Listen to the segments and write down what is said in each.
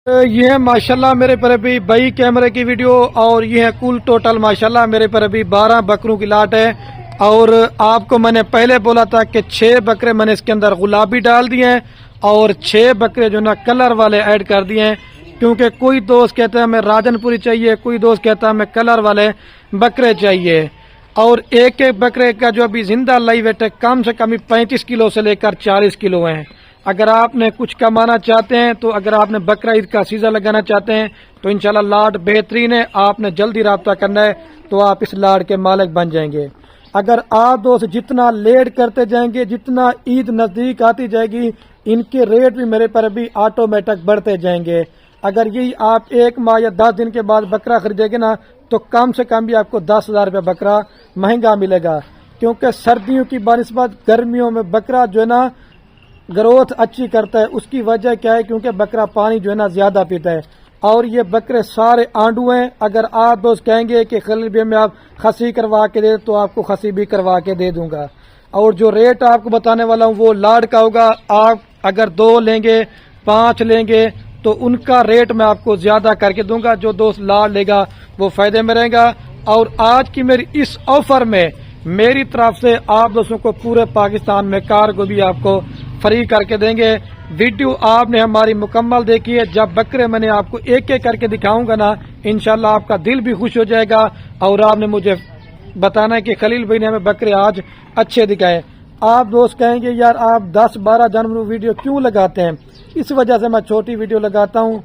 یہ ہے ماشاءاللہ میرے پر ابھی 22 کیمرے کی ویڈیو اور یہ ہے کل ٹوٹل ماشاءاللہ میرے پر ابھی 12 بکروں کی لاٹ ہے۔ اور آپ کو میں نے پہلے بولا تھا کہ 6 بکرے میں نے اس کے اندر گلابی ڈال دیے ہیں اور 6 بکرے جو نا کلر والے ایڈ کر دیے ہیں، کیونکہ کوئی دوست کہتا ہے ہمیں راجن پوری چاہیے، کوئی دوست کہتا ہے ہمیں کلر والے بکرے چاہیے۔ اور ایک ایک بکرے کا جو ابھی زندہ لائی ویٹ ہے کم سے کم 35 کلو سے لے کر 40 کلو ہیں۔ اگر آپ نے کچھ کمانا چاہتے ہیں تو اگر آپ نے بقرہ عید کا سیزن لگانا چاہتے ہیں تو انشاءاللہ لاٹ بہترین ہے، آپ نے جلدی رابطہ کرنا ہے تو آپ اس لاٹ کے مالک بن جائیں گے۔ اگر آپ دوست جتنا لیٹ کرتے جائیں گے، جتنا عید نزدیک آتی جائے گی، ان کے ریٹ بھی میرے پر ابھی آٹومیٹک بڑھتے جائیں گے۔ اگر یہی آپ 1 ماہ یا 10 دن کے بعد بکرا خریدے گے نا تو کم سے کم بھی آپ کو 10,000 روپے بکرا مہنگا ملے گا، کیونکہ سردیوں کی بنسبت گرمیوں میں بکرا جو ہے نا گروتھ اچھی کرتا ہے۔ اس کی وجہ کیا ہے؟ کیونکہ بکرا پانی جو ہے نا زیادہ پیتا ہے، اور یہ بکرے سارے آنڈو ہیں۔ اگر آپ دوست کہیں گے کہ خلیل بھائی میں آپ خسی کروا کے دے تو آپ کو خسی بھی کروا کے دے دوں گا۔ اور جو ریٹ آپ کو بتانے والا ہوں وہ لاٹ کا ہوگا۔ آپ اگر 2 لیں گے 5 لیں گے تو ان کا ریٹ میں آپ کو زیادہ کر کے دوں گا۔ جو دوست لاٹ لے گا وہ فائدے میں رہے گا۔ اور آج کی میری اس آفر میں میری طرف سے آپ دوستوں کو پورے پاکستان میں کارگو بھی آپ کو فری کر کے دیں گے۔ ویڈیو آپ نے ہماری مکمل دیکھی ہے، جب بکرے میں نے آپ کو ایک ایک کر کے دکھاؤں گا نا انشاءاللہ آپ کا دل بھی خوش ہو جائے گا، اور آپ نے مجھے بتانا ہے کہ خلیل بھائی نے ہمیں بکرے آج اچھے دکھائے۔ آپ دوست کہیں گے یار آپ 10-12 جانوروں ویڈیو کیوں لگاتے ہیں؟ اس وجہ سے میں چھوٹی ویڈیو لگاتا ہوں،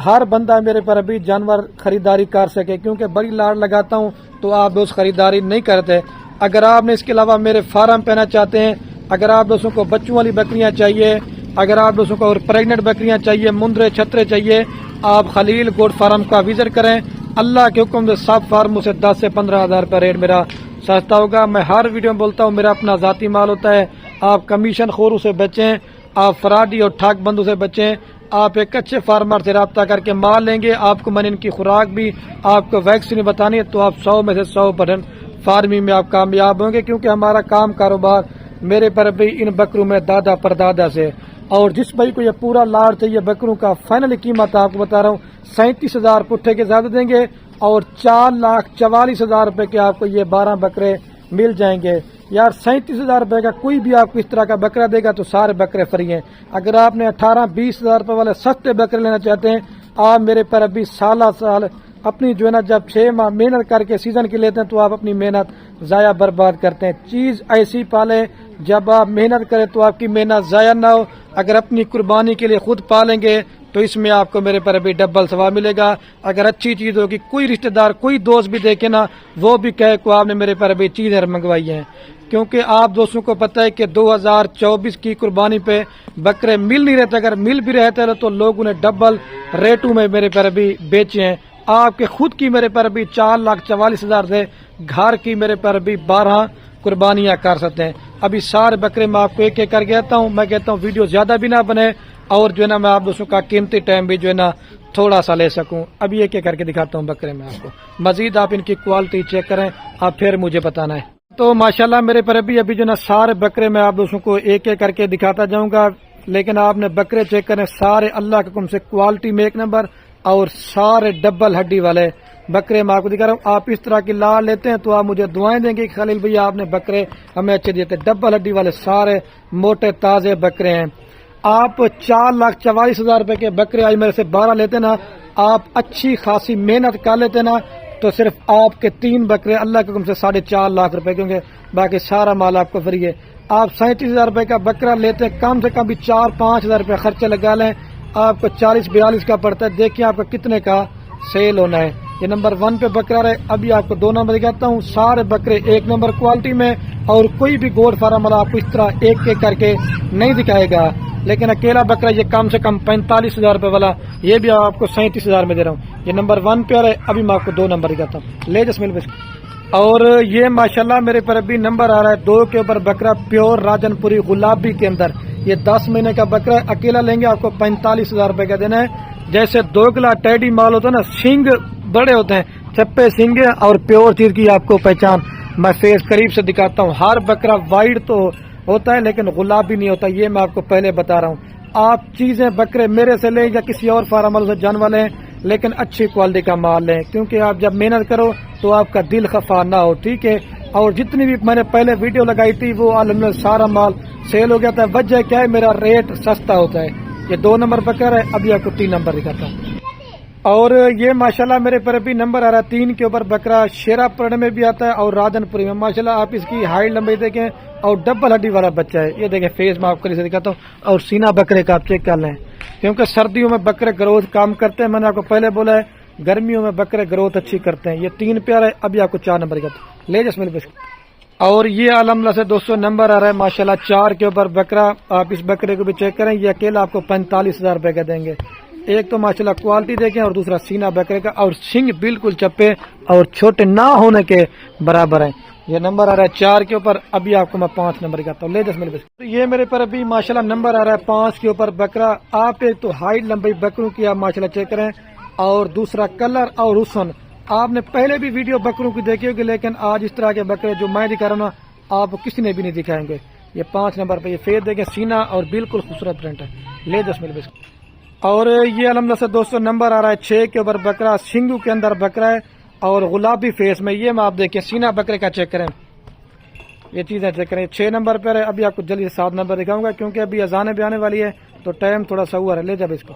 ہر بندہ میرے پر ابھی جانور خریداری کر سکے، کیونکہ بڑی لاٹ لگاتا ہوں تو آپ دوست خریداری نہیں کرتے۔ اگر آپ نے اس کے علاوہ میرے فارم پہنا چاہتے ہیں، اگر آپ دوستوں کو بچوں والی بکریاں چاہیے، اگر آپ دوستوں کو اور پریگننٹ بکریاں چاہیے، مندرے چھترے چاہیے، آپ خلیل گوٹ فارم کا وزٹ کریں۔ اللہ کے حکم سے سب فارموں سے 10 سے 15,000 روپے ریٹ میرا سستا ہوگا۔ میں ہر ویڈیو میں بولتا ہوں میرا اپنا ذاتی مال ہوتا ہے۔ آپ کمیشن خوروں سے بچیں، آپ فراڈی اور ٹھاک بندوں سے بچیں۔ آپ ایک اچھے فارمر سے رابطہ کر کے مال لیں گے، آپ کو میں نے ان کی خوراک بھی آپ کو ویکسین بتانی ہے تو آپ 100 میں سے 100% فارمنگ میں آپ کامیاب ہوں گے، کیونکہ ہمارا کام کاروبار میرے پر بھی ان بکروں میں دادا پردادا سے۔ اور جس بھائی کو یہ پورا لاٹ چاہیے بکروں کا، فائنلی قیمت آپ کو بتا رہا ہوں 37,000 پٹھے کے زیادہ دیں گے اور 4,44,000 روپے کے آپ کو یہ 12 بکرے مل جائیں گے۔ یار 37,000 روپے کا کوئی بھی آپ کو اس طرح کا بکرا دے گا تو سارے بکرے فری ہیں۔ اگر آپ نے 18-20,000 روپے والے سستے بکرے لینا چاہتے ہیں، آپ میرے پر ابھی سال اپنی جو ہے نا جب 6 ماہ محنت کر کے سیزن کی لیتے ہیں تو آپ اپنی محنت ضائع برباد کرتے ہیں۔ چیز ایسی پالیں جب آپ محنت کریں تو آپ کی محنت ضائع نہ ہو۔ اگر اپنی قربانی کے لیے خود پالیں گے تو اس میں آپ کو میرے پر ابھی ڈبل ثواب ملے گا۔ اگر اچھی چیز ہوگی، کوئی رشتہ دار کوئی دوست بھی دیکھے نا وہ بھی کہے کہ آپ نے میرے پر ابھی چیزیں منگوائی ہیں، کیونکہ آپ دوستوں کو پتہ ہے کہ 2024 کی قربانی پہ بکرے مل نہیں رہتے، اگر مل بھی رہتے تو لوگوں نے ڈبل ریٹوں میں میرے پر ابھی بیچے ہیں۔ آپ کے خود کی میرے پر ابھی 4,44,000 سے گھر کی میرے پر ابھی 12 قربانیاں کر سکتے ہیں۔ ابھی سارے بکرے میں آپ کو ایک ایک کر کے آتا ہوں۔ میں کہتا ہوں ویڈیو زیادہ بھی نہ بنے اور جو ہے نا میں آپ دوستوں کا قیمتی ٹائم بھی جو ہے نا تھوڑا سا لے سکوں۔ ابھی ایک ایک کر کے دکھاتا ہوں بکرے میں آپ کو، مزید آپ ان کی کوالٹی چیک کریں، آپ پھر مجھے بتانا ہے۔ تو ماشاءاللہ میرے پر ابھی جو نا سارے بکرے میں آپ دوستوں کو ایک ایک کر کے دکھاتا جاؤں گا، لیکن آپ نے بکرے چیک کریں سارے اللہ کے حکم سے کوالٹی میں 1 نمبر، اور سارے ڈبل ہڈی والے بکرے میں آپ کو دکھا رہا ہوں۔ آپ اس طرح کی لاٹ لیتے ہیں تو آپ مجھے دعائیں دیں گے کہ خلیل بھیا آپ نے بکرے ہمیں اچھے دیتے۔ ڈبل ہڈی والے سارے موٹے تازے بکرے ہیں۔ آپ 4,44,000 روپے کے بکرے آج میرے سے 12 لیتے نا، آپ اچھی خاصی محنت کر لیتے نا تو صرف آپ کے 3 بکرے اللہ کے حکم سے 4.5 لاکھ روپے کے ہوں گے، باقی سارا مال آپ کو فری ہے۔ آپ 37,000 روپے کا بکرا لیتے ہیں، کم سے کم بھی 4-5 ہزار روپے خرچہ لگا لیں، آپ کو 40-42 کا پڑتا ہے۔ دیکھیں آپ کا کتنے کا سیل ہونا ہے۔ یہ نمبر 1 پہ بکرا رہے۔ ابھی آپ کو 2 نمبر دکھاتا ہوں، سارے بکرے 1 نمبر کوالٹی میں، اور کوئی بھی گوٹ فارم والا آپ کو اس طرح ایک ایک کر کے نہیں دکھائے گا، لیکن اکیلا بکرا یہ کم سے کم 45,000 روپے والا یہ بھی آپ کو 37,000 میں دے رہا ہوں۔ یہ نمبر 1 پہ رہے۔ ابھی میں آپ کو 2 نمبر دکھاتا ہوں، لے جسمیل بس۔ اور یہ ماشاءاللہ میرے پر ابھی نمبر آ رہا ہے 2 کے اوپر بکرا پیور راجن پوری گلابی کے اندر، یہ 10 مہینے کا بکرا ہے، اکیلا لیں گے آپ کو 45,000 روپے کا دینا ہے۔ جیسے 2 کلا ٹیڈی مال ہوتا ہے نا، سینگ بڑے ہوتے ہیں، چپے سینگ اور پیور چیز کی آپ کو پہچان میں فیس قریب سے دکھاتا ہوں۔ ہر بکرا وائٹ تو ہوتا ہے لیکن گلابی نہیں ہوتا، یہ میں آپ کو پہلے بتا رہا ہوں۔ آپ چیزیں بکرے میرے سے لیں یا کسی اور فارم والوں سے جانور لیں، لیکن اچھی کوالٹی کا مال لیں، کیونکہ آپ جب محنت کرو تو آپ کا دل خفا نہ ہو، ٹھیک ہے۔ اور جتنی بھی میں نے پہلے ویڈیو لگائی تھی وہ الحمدللہ سارا مال سیل ہو گیا تھا۔ وجہ کیا ہے؟ میرا ریٹ سستا ہوتا ہے۔ یہ 2 نمبر بکرا ہے، ابھی آپ کو 3 نمبر دکھاتا ہوں۔ اور یہ ماشاءاللہ میرے پر ابھی نمبر آ رہا ہے 3 کے اوپر بکرا، شیرا پڑنے میں بھی آتا ہے اور راجن پوری میں۔ ماشاءاللہ آپ اس کی ہائٹ لمبائی دیکھیں اور ڈبل ہڈی والا بچہ ہے۔ یہ دیکھیں فیس میں آپ کو سے دکھاتا ہوں، اور سینہ بکرے کا آپ چیک کر لیں، کیونکہ سردیوں میں بکرے گروتھ کام کرتے ہیں، میں نے آپ کو پہلے بولا ہے گرمیوں میں بکرے گروتھ اچھی کرتے ہیں۔ یہ 3 پیارا ہے، ابھی آپ کو 4 نمبر دکھاتا ہوں، لے جس میرے۔ اور یہ الحمدللہ سے دوستوں نمبر آ رہا ہے ماشاءاللہ 4 کے اوپر بکرا۔ آپ اس بکرے کو بھی چیک کریں، یہ اکیلا آپ کو 45,000 روپے کا دیں گے۔ ایک تو ماشاءاللہ کوالٹی دیکھیں اور دوسرا سینہ بکرے کا، اور سنگ بالکل چپے اور چھوٹے نہ ہونے کے برابر ہیں۔ یہ نمبر آ رہا ہے 4 کے اوپر، ابھی آپ کو میں 5 نمبر دکھاتا ہوں، لے جس میرے۔ یہ میرے پر ابھی ماشاءاللہ نمبر آ رہا ہے 5 کے اوپر بکرا۔ آپ ایک تو ہائٹ لمبائی بکروں کی آپ ماشاءاللہ چیک کریں، اور دوسرا کلر اور حسن۔ آپ نے پہلے بھی ویڈیو بکروں کی دیکھی ہوگی، لیکن آج اس طرح کے بکرے جو میں دکھا رہا ہوں نا، آپ کو کسی نے بھی نہیں دکھائیں گے۔ یہ 5 نمبر پہ یہ فیس دیکھیں، سینہ اور بالکل خوبصورت پرنٹ ہے، لے جس میرے۔ اور یہ الحمدللہ سے دوستوں نمبر آ رہا ہے 6 کے اوپر بکرا، سنگو کے اندر بکرا ہے اور گلابی فیس میں۔ یہ میں آپ دیکھیں سینہ بکرے کا چیک کریں، یہ چیزیں چیک کریں، 6 نمبر پر ہے۔ ابھی آپ کو جلدی 7 نمبر دکھاؤں گا، کیونکہ ابھی اذانیں بھی آنے والی ہے تو ٹائم تھوڑا سا ہوا ہے، لے جب اس کو۔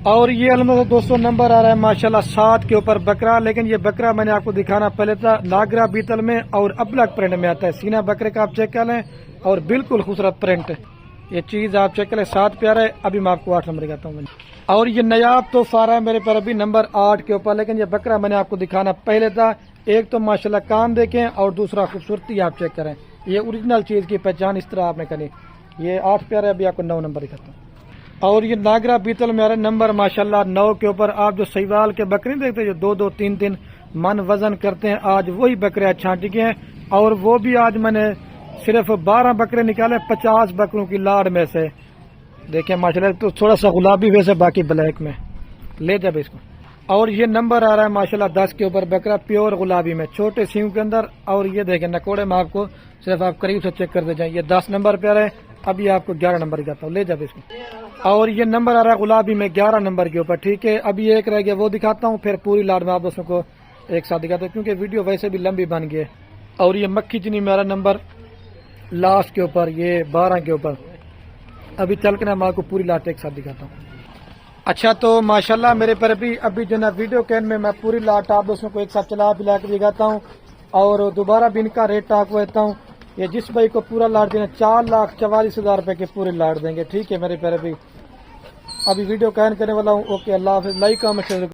اور یہ الحمدللہ دوستوں نمبر آ رہا ہے ماشاءاللہ 7 کے اوپر بکرا، لیکن یہ بکرا میں نے آپ کو دکھانا پہلے تھا ناگرا بیتل میں اور ابلک پرنٹ میں آتا ہے۔ سینہ بکرے کا آپ چیک کر لیں اور بالکل خوبصورت پرنٹ ہے، یہ چیز آپ چیک کریں، 7 پیارا ہے۔ ابھی میں آپ کو 8 نمبر دکھاتا ہوں۔ اور یہ نیاب تو فارا ہے میرے پر ابھی نمبر 8 کے اوپر، لیکن یہ بکرا میں نے آپ کو دکھانا پہلے تھا۔ ایک تو ماشاءاللہ کان دیکھیں اور دوسرا خوبصورتی آپ چیک کریں، یہ اوریجنل چیز کی پہچان اس طرح آپ نے کرنی۔ یہ 8 پیارا ہے، ابھی آپ کو 9 نمبر دکھاتا ہوں۔ اور یہ ناگرا بیتل میں آ رہا ہے نمبر ماشاءاللہ 9 کے اوپر۔ آپ جو سہیوال کے بکرے دیکھتے جو 2-2 3-3 من وزن کرتے ہیں، آج وہی بکرے چھانٹی کے ہیں، اور وہ بھی آج میں نے صرف 12 بکرے نکالے 50 بکروں کی لاڑ میں سے۔ دیکھیں ماشاءاللہ تو تھوڑا سا گلابی ویسے باقی بلیک میں، لے جب اس کو۔ اور یہ نمبر آ رہا ہے ماشاءاللہ 10 کے اوپر بکرا، پیور گلابی میں، چھوٹے سینگ کے اندر۔ اور یہ دیکھیں نکوڑے میں آپ کو صرف آپ قریب سے چیک کرتے جائیں، یہ 10 نمبر پہ آ رہا ہے، ابھی آپ کو 11 نمبر دکھاتا ہوں، لے جب اس کو۔ اور یہ نمبر آ رہا ہے گلابی میں 11 نمبر کے اوپر، ٹھیک ہے۔ ابھی ایک رہ گیا وہ دکھاتا ہوں، پھر پوری لاٹ میں آپ دوستوں کو ایک ساتھ دکھاتا ہوں، کیونکہ ویڈیو ویسے بھی لمبی بن گئی ہے۔ اور یہ مکھی چنی میں آ رہا نمبر لاسٹ کے اوپر، یہ 12 کے اوپر۔ ابھی چل کے میں آپ کو پوری لاٹ ایک ساتھ دکھاتا ہوں۔ اچھا تو ماشاءاللہ میرے پر ابھی جو نا ویڈیو کین میں پوری لاٹ آپ دوستوں کو ایک ساتھ چلا پلا کے دکھاتا ہوں، اور دوبارہ بھی ان کا ریٹ آپ کو دیتا ہوں۔ یہ جس بھائی کو پورا لاٹ دینا 4,44,000 روپے کے پورے لاٹ دیں گے، ٹھیک ہے میرے پر ابھی ویڈیو کین کرنے والا ہوں۔ اوکے، اللہ حافظ، لائک کامنٹ شیئر